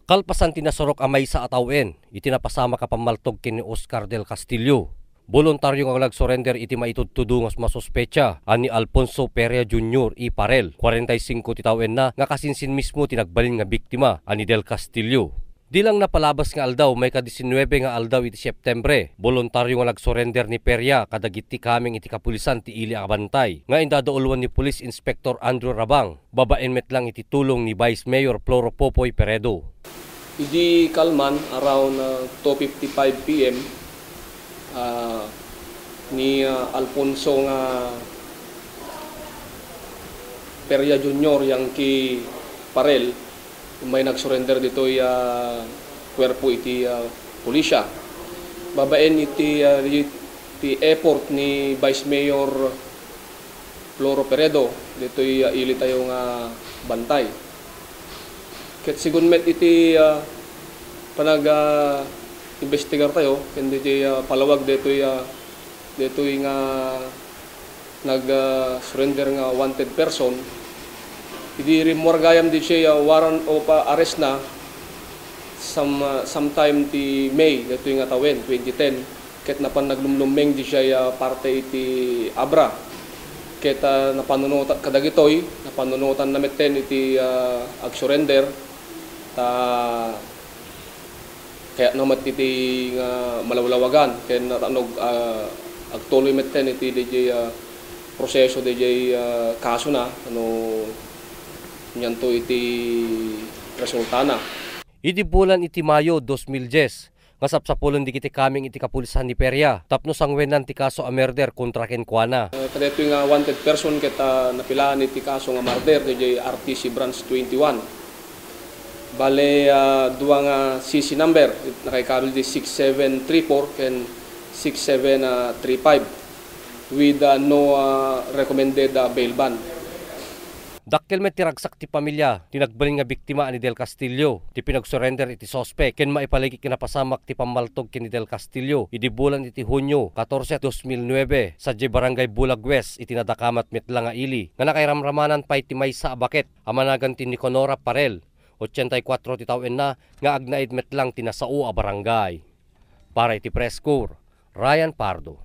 Kalpasan tinasurok amay sa atawen, itinapasama kapamaltog kini Oscar del Castillo. Voluntaryo nga nag-surrender iti maitudtudungos masuspecha ani Alfonso Perea Jr. i Parel, 45 titawen na nga kasinsin mismo tinagbalin nga biktima ani del Castillo. Di lang napalabas nga aldaw may ka-19 nga aldaw iti Septembre. Voluntaryo nga nag-surrender ni Perea kadagiti kaming iti kapulisan ti ili abantay. Nga indadoulwan ni Police Inspector Andrew Rabang, babaen met lang iti tulong ni Vice Mayor Floro Popoy Peredo. Idi kalman around 2:55 PM ni Alfonso nga Perea Jr. yang ki Parel may nag-surrender dito kwerpo iti pulisya. Babaen iti effort ni Vice Mayor Floro Peredo dito ili tayo nga bantay. Ket sigun met iti investigar tayo kundi iti palawag dito nga nag-surrender nga wanted person. Idi rimorgayam di siya warrant of arrest na sometime ti May dito nga tawen 2010 ket napan naglumlumeng di siya parte iti Abra ket napanunutan kadagitoy napanunutan na metten iti ag-surrender kaya namat iti nga malawlawagan ken natanog agtuloy metten iti DJ proseso DJ kaso na nyanto iti resulta na. Iti bulan iti Mayo 2010, nga sapsapulan di kiti kaming iti kapulisan ni Perea, tapno sangwenan ti kaso a murder kontra kenkwana. Kada ito nga wanted person kita napilaan iti kaso nga murder DJ RTC Branch 21. Bale duwa nga CC number nakaikabel di 6734 ken 6735 with no recommended bail bond. Dakkel met tiragsak ti pamilya, tinagbalin nga biktima ani del Castillo, ti pinag-surrender iti sospek, ken maipaligi kinapasamak ti pamaltog kini del Castillo, idi bulan iti Hunyo 14, 2009, sa Barangay Bulag West, iti nadakamat met lang nga ili, nga nakairamramanan pa iti maysa abaket, amanagan ti Niconora Parel, 84 titawen na, nga agnaid met lang tinasao a barangay. Para iti Press Corps, Ryan Pardo.